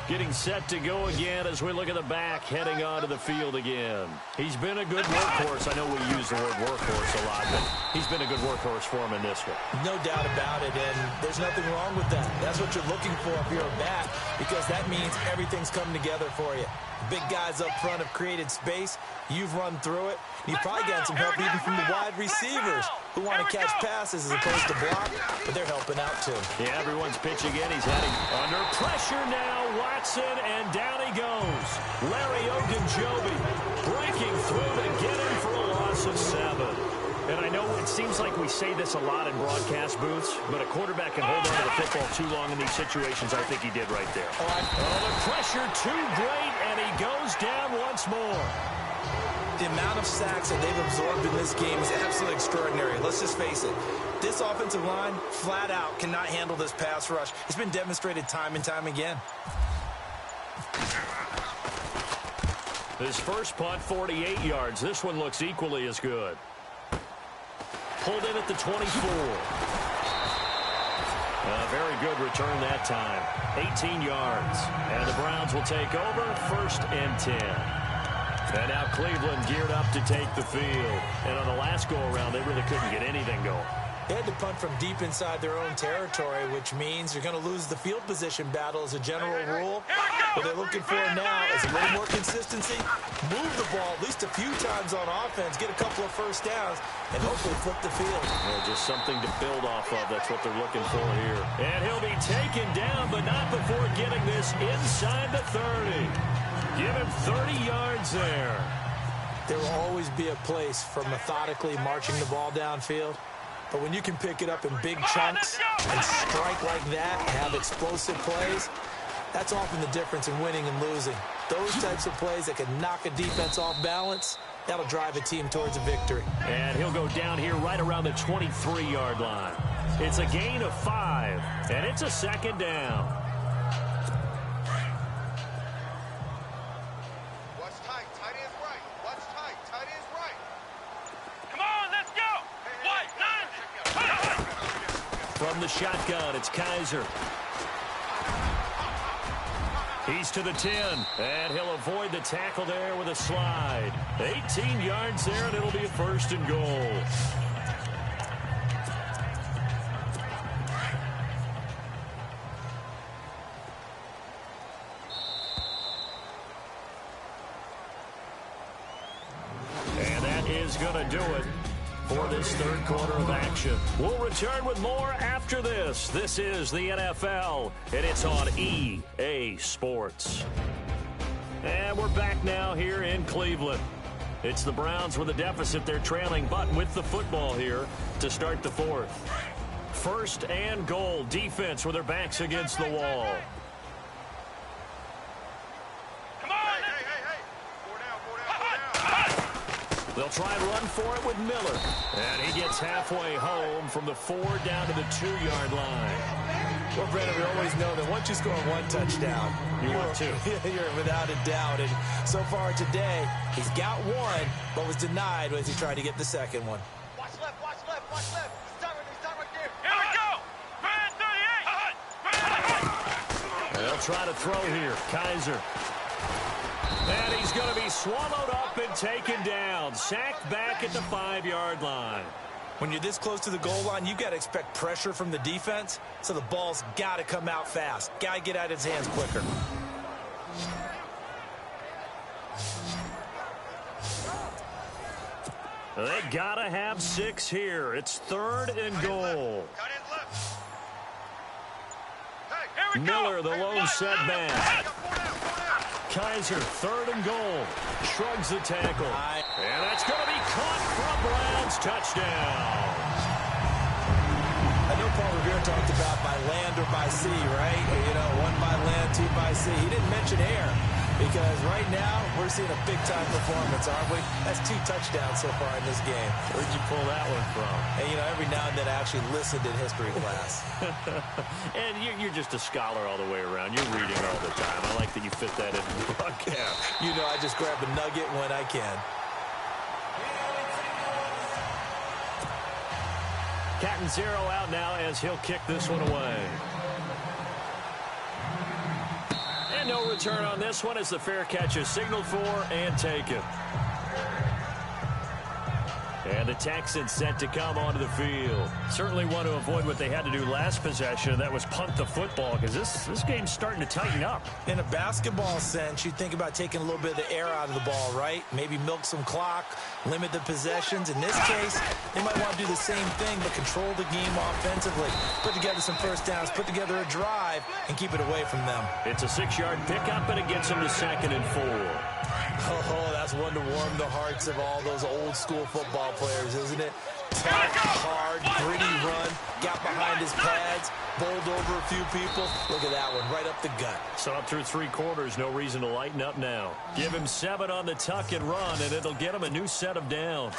Getting set to go again as we look at the back heading onto the field again. He's been a good workhorse. I know we use the word workhorse a lot, but he's been a good workhorse for him in this one. No doubt about it, and there's nothing wrong with that. That's what you're looking for if you're a back, because that means everything's coming together for you. The big guys up front have created space. You've run through it. You've probably got some help even from the wide receivers who want to catch passes as opposed to block, but they're helping out too. Yeah, everyone's pitching in. He's heading under pressure now. Watson, and down he goes. Larry Ogunjobi breaking through to get him for a loss of 7. And I know it seems like we say this a lot in broadcast booths, but a quarterback can hold on to the football too long in these situations. I think he did right there. The pressure too great, and he goes down once more. The amount of sacks that they've absorbed in this game is absolutely extraordinary. Let's just face it. This offensive line, flat out, cannot handle this pass rush. It's been demonstrated time and time again. His first punt, 48 yards. This one looks equally as good. Pulled in at the 24. A very good return that time. 18 yards. And the Browns will take over, 1st and 10. And now Cleveland geared up to take the field. And on the last go-around, they really couldn't get anything going. They had to punt from deep inside their own territory, which means you're going to lose the field position battle as a general rule. What they're looking for now is a little more consistency, move the ball at least a few times on offense, get a couple of first downs, and hopefully flip the field. Well, just something to build off of. That's what they're looking for here. And he'll be taken down, but not before getting this inside the 30. Give him 30 yards there. There will always be a place for methodically marching the ball downfield. But when you can pick it up in big chunks and strike like that and have explosive plays, that's often the difference in winning and losing. Those types of plays that can knock a defense off balance, that'll drive a team towards a victory. And he'll go down here right around the 23-yard line. It's a gain of 5, and it's a 2nd down. Watch tight. Tight end's right. Watch tight. Tight end's right. Come on, let's go. From the shotgun, it's Kaiser. He's to the 10, and he'll avoid the tackle there with a slide. 18 yards there, and it'll be a 1st and goal. And that is going to do it for this 3rd quarter of action. We'll return with more after this. This is the NFL, and it's on EA Sports. And we're back now here in Cleveland. It's the Browns with a deficit. They're trailing, but with the football here to start the 4th. 1st and goal. Defense with their backs against the wall. They'll try and run for it with Miller. And he gets halfway home from the 4 down to the 2-yard line. Well, Brennan, we always know that once you score 1 touchdown, want 2. You're without a doubt. And so far today, he's got 1, but was denied as he tried to get the 2nd one. Watch left, watch left, watch left. He's done right there. Here we go. Man 38. They'll try to throw here. Kaiser. And he's going to be swallowed up and taken down. Sacked back at the 5-yard line. When you're this close to the goal line, you've got to expect pressure from the defense, so the ball's got to come out fast. Got to get out of his hands quicker. They got to have 6 here. It's 3rd and goal. Miller, the lone setback. Kaiser, 3rd and goal. Shrugs the tackle. And that's going to be caught for a Browns touchdown. I know Paul Revere talked about by land or by sea, right? You know, 1 by land, 2 by sea. He didn't mention air because right now we're seeing a big-time performance, aren't we? That's 2 touchdowns so far in this game. Where'd you pull that one from? And, you know, every now and then I actually listened in history class. And you're just a scholar all the way around. You're reading all the time. I like that you fit that in the broadcast. You know, I just grab a nugget when I can. Cat and 0 out now as he'll kick this one away. And no return on this one as the fair catch is signaled for and taken. And the Texans set to come onto the field. Certainly want to avoid what they had to do last possession. That was punt the football, because this game's starting to tighten up. In a basketball sense, you think about taking a little bit of the air out of the ball, right? Maybe milk some clock, limit the possessions. In this case, they might want to do the same thing, but control the game offensively. Put together some first downs, put together a drive, and keep it away from them. It's a 6-yard pickup, and it gets them to 2nd and 4. Oh, that's one to warm the hearts of all those old-school football players, isn't it? Tough, hard, gritty run, got behind his pads, bowled over a few people. Look at that one, right up the gut. So up through 3 quarters, no reason to lighten up now. Give him 7 on the tuck and run, and it'll get him a new set of downs.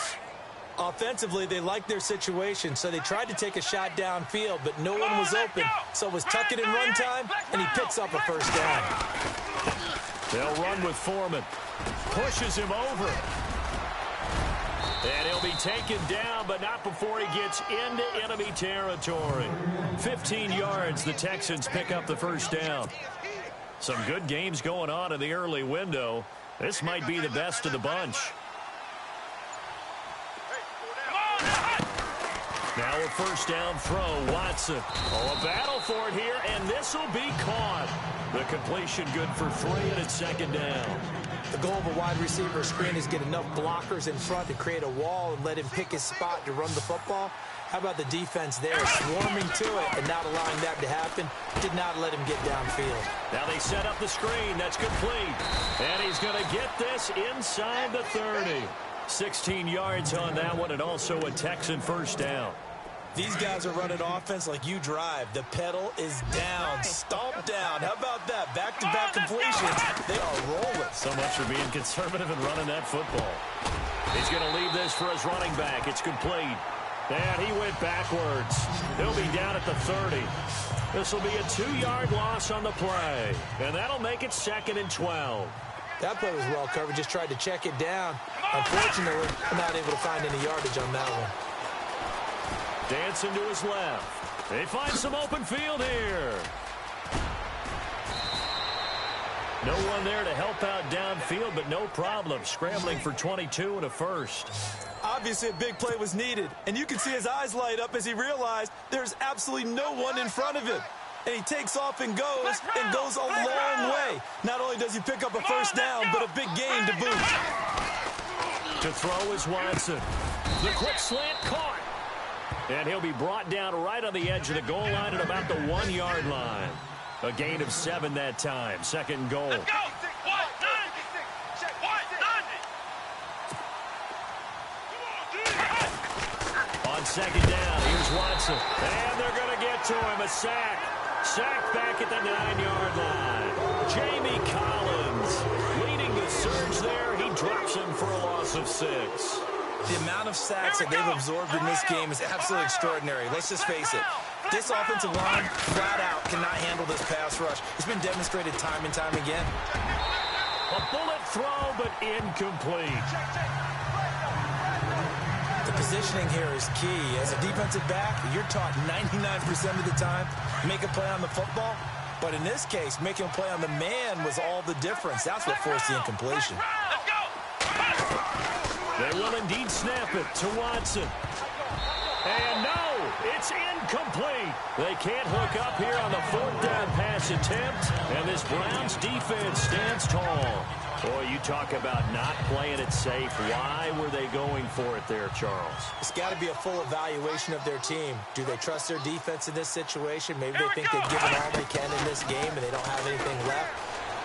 Offensively, they liked their situation, so they tried to take a shot downfield, but no one was open. So it was tuck it and run time, and he picks up a first down. They'll run with Foreman. Pushes him over. And he'll be taken down, but not before he gets into enemy territory. 15 yards, the Texans pick up the first down. Some good games going on in the early window. This might be the best of the bunch. Now a first down throw, Watson. Oh, a battle for it here, and this will be caught. The completion good for 3, and it's 2nd down. The goal of a wide receiver screen is get enough blockers in front to create a wall and let him pick his spot to run the football. How about the defense there, swarming to it and not allowing that to happen? Did not let him get downfield. Now they set up the screen. That's complete. And he's going to get this inside the 30. 16 yards on that one, and also a Texan first down. These guys are running offense like you drive. The pedal is down, stomped down. How about that? Back-to-back completions. They are rolling. So much for being conservative and running that football. He's going to leave this for his running back. It's complete. And he went backwards. He'll be down at the 30. This will be a 2-yard loss on the play. And that'll make it 2nd and 12. That play was well covered. Just tried to check it down. Unfortunately, not able to find any yardage on that one. Dancing to his left. They find some open field here. No one there to help out downfield, but no problem. Scrambling for 22 and a first. Obviously, a big play was needed, and you can see his eyes light up as he realized there's absolutely no one in front of him. And he takes off and goes a long way. Not only does he pick up a first down, but a big gain to boot. To throw is Watson. The quick slant caught. And he'll be brought down right on the edge of the goal line at about the 1-yard line. A gain of 7 that time. 2nd goal. Let's go. On 2nd down, here's Watson. And they're going to get to him. A sack. Sacked back at the 9-yard line. Jamie Collins leading the surge there. He drops him for a loss of 6. The amount of sacks that they've absorbed in this game is absolutely extraordinary. Let's just face it. This offensive line, flat out, cannot handle this pass rush. It's been demonstrated time and time again. A bullet throw, but incomplete. The positioning here is key. As a defensive back, you're taught 99% of the time, make a play on the football. But in this case, making a play on the man was all the difference. That's what forced the incompletion. They will indeed snap it to Watson. And no, it's incomplete. They can't hook up here on the 4th down pass attempt. And this Browns defense stands tall. Boy, you talk about not playing it safe. Why were they going for it there, Charles? It's got to be a full evaluation of their team. Do they trust their defense in this situation? Maybe they think they've given all they can in this game and they don't have anything left.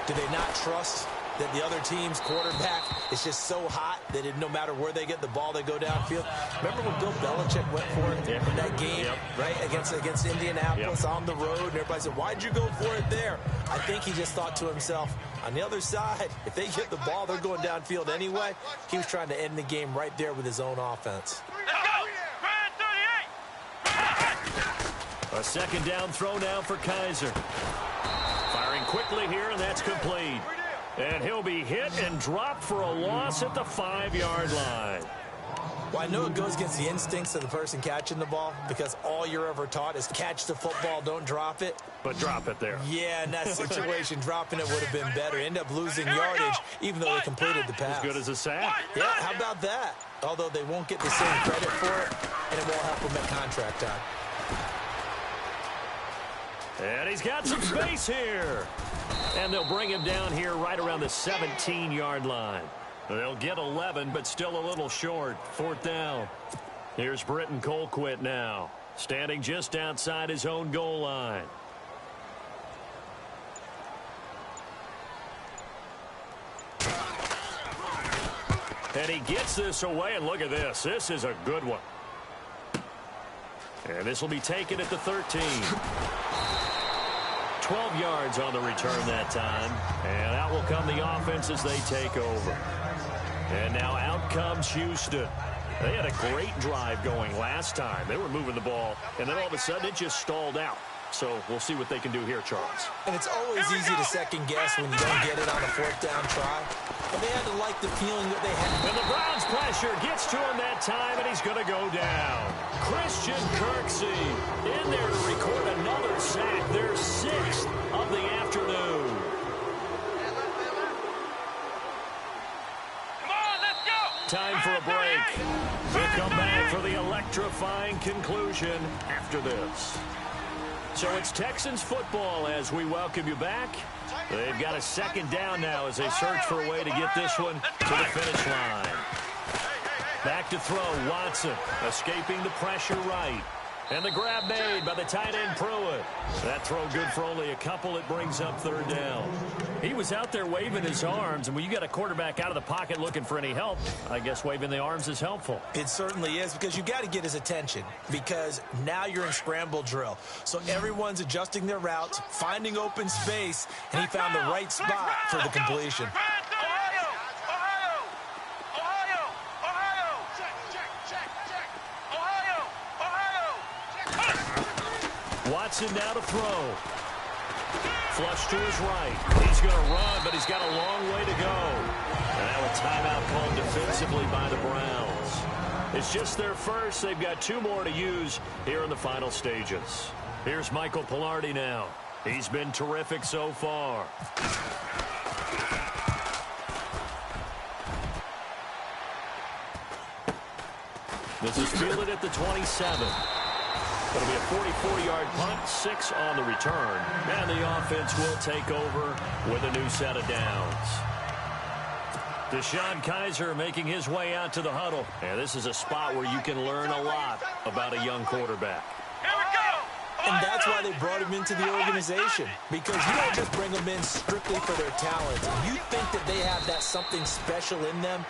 Do they not trust that the other team's quarterback is just so hot that no matter where they get the ball, they go downfield? Remember when Bill Belichick went for it in that game, right, against Indianapolis on the road, and everybody said, why'd you go for it there? I think he just thought to himself, on the other side, if they get the ball, they're going downfield anyway. He was trying to end the game right there with his own offense. A 2nd down throw now for Kaiser. Firing quickly here, and that's complete. And he'll be hit and dropped for a loss at the 5-yard line. Well, I know it goes against the instincts of the person catching the ball because all you're ever taught is catch the football, don't drop it. But drop it there. Yeah, in that situation, dropping it would have been better. End up losing yardage even though they completed the pass. As good as a sack. Yeah, how about that? Although they won't get the same credit for it, and it won't help them at contract time. And he's got some space here. And they'll bring him down here right around the 17-yard line. They'll get 11, but still a little short. 4th down. Here's Britton Colquitt now, standing just outside his own goal line. And he gets this away, and look at this. This is a good one. And this will be taken at the 13. 12 yards on the return that time. And out will come the offense as they take over. And now out comes Houston. They had a great drive going last time. They were moving the ball, and then all of a sudden it just stalled out. So we'll see what they can do here, Charles. And it's always easy to second guess when you don't get it on a 4th down try. But they had to like the feeling that they had. And the Browns pressure gets to him that time, and he's going to go down. Christian Kirksey in there to record another sack. Their 6th of the afternoon. Time for a break. We'll come back for the electrifying conclusion after this. So it's Texans football as we welcome you back. They've got a 2nd down now as they search for a way to get this one to the finish line. Back to throw, Watson escaping the pressure right. And the grab made by the tight end Pruitt. That throw good for only a couple. It brings up 3rd down. He was out there waving his arms, and when you got a quarterback out of the pocket looking for any help, I guess waving the arms is helpful. It certainly is, because you got to get his attention, because now you're in scramble drill. So everyone's adjusting their routes, finding open space, and he found the right spot for the completion. Watson now to throw. Flush to his right. He's going to run, but he's got a long way to go. And now a timeout called defensively by the Browns. It's just their first. They've got 2 more to use here in the final stages. Here's Michael Pilardi now. He's been terrific so far. This is fielded at the 27. It'll be a 44-yard punt, 6 on the return. And the offense will take over with a new set of downs. DeShone Kizer making his way out to the huddle. And this is a spot where you can learn a lot about a young quarterback. And that's why they brought him into the organization. Because you don't just bring them in strictly for their talent. You think that they have that something special in them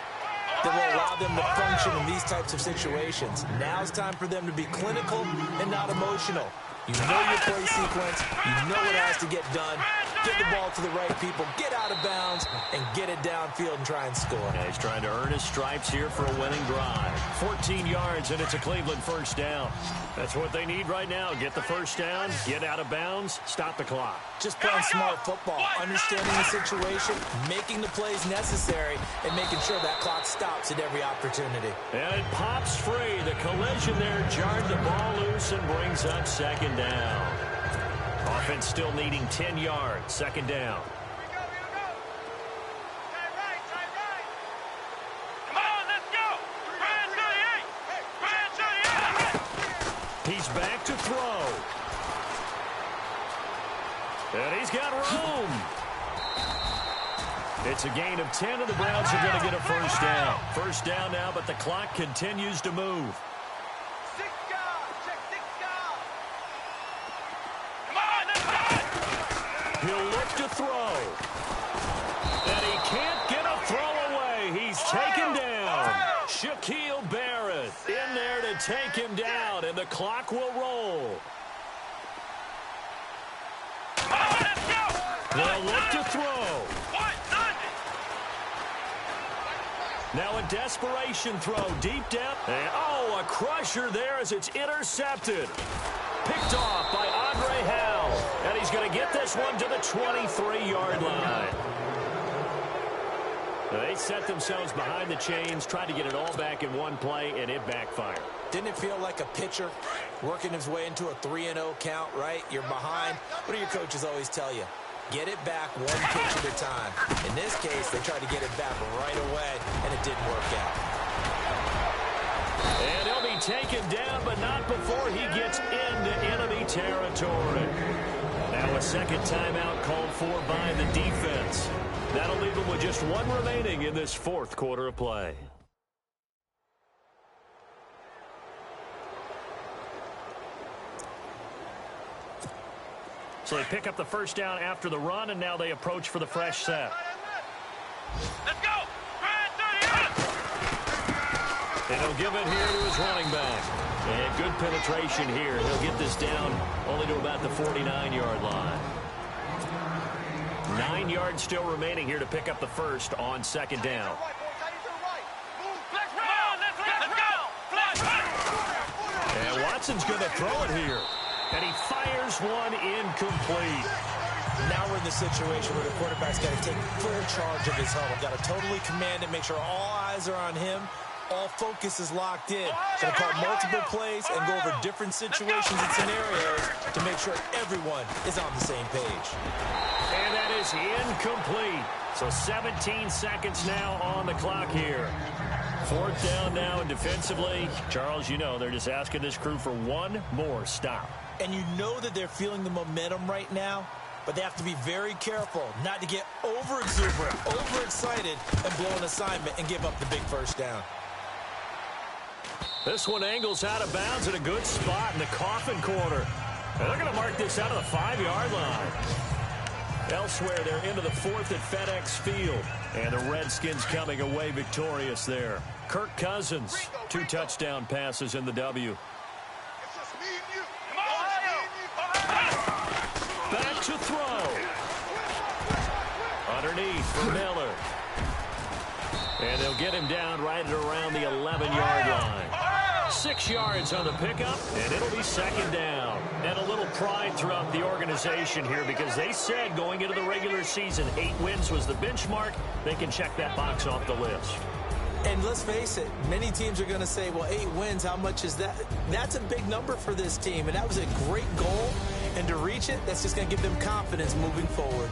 that will allow them to function in these types of situations. Now it's time for them to be clinical and not emotional. You know your play sequence. You know what has to get done. Get the ball to the right people, get out of bounds, and get it downfield and try and score. Yeah, he's trying to earn his stripes here for a winning drive. 14 yards, and it's a Cleveland 1st down. That's what they need right now. Get the 1st down, get out of bounds, stop the clock. Just playing smart football, understanding the situation, making the plays necessary, and making sure that clock stops at every opportunity. And it pops free. The collision there jarred the ball loose and brings up 2nd down. Offense still needing 10 yards. 2nd down. He's back to throw. And he's got room. It's a gain of 10, and the Browns are going to get a 1st down. 1st down now, but the clock continues to move. He'll look to throw. And he can't get a throw away. He's taken down. Shaquille Barrett in there to take him down, and the clock will roll. They'll look to throw. Now a desperation throw, deep depth. And, a crusher there as it's intercepted. Picked off by Andre Howell. And he's going to get this one to the 23-yard line. They set themselves behind the chains, tried to get it all back in one play, and it backfired. Didn't it feel like a pitcher working his way into a 3-0 count, right? You're behind. What do your coaches always tell you? Get it back one pitch at a time. In this case, they tried to get it back right away, and it didn't work out. And he'll be taken down, but not before he gets into enemy territory. Now a second timeout called for by the defense. That'll leave them with just one remaining in this fourth quarter of play. So they pick up the first down after the run, and now they approach for the fresh set. Let's go! And he'll give it here to his running back. And good penetration here. He'll get this down only to about the 49-yard line. 9 yards still remaining here to pick up the first on second down. And Watson's going to throw it here. And he fires one incomplete. Now we're in the situation where the quarterback's got to take full charge of his huddle. Got to totally command it, make sure all eyes are on him. All focus is locked in. Going to call multiple plays and go over different situations and scenarios to make sure everyone is on the same page. And that is incomplete. So 17 seconds now on the clock here. Fourth down now, and defensively, Charles, you know, they're just asking this crew for one more stop. And you know that they're feeling the momentum right now, but they have to be very careful not to get over-exuberant, overexcited, and blow an assignment and give up the big first down. This one angles out of bounds at a good spot in the coffin corner. And they're going to mark this out of the 5-yard line. Elsewhere, they're into the fourth at FedEx Field. And the Redskins coming away victorious there. Kirk Cousins, 2 touchdown passes in the W. It's just me and you. Come on, Back to throw. Underneath for Miller. And they'll get him down right at around the 11-yard line. 6 yards on the pickup, and it'll be second down. And a little pride throughout the organization here because they said going into the regular season, 8 wins was the benchmark. They can check that box off the list. And let's face it, many teams are going to say, well, 8 wins, how much is that? That's a big number for this team, and that was a great goal. And to reach it, that's just going to give them confidence moving forward.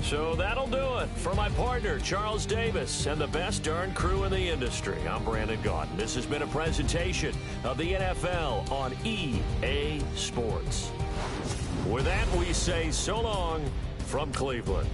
So that'll do it for my partner, Charles Davis, and the best darn crew in the industry. I'm Brandon Gaudin. This has been a presentation of the NFL on EA Sports. With that, we say so long from Cleveland.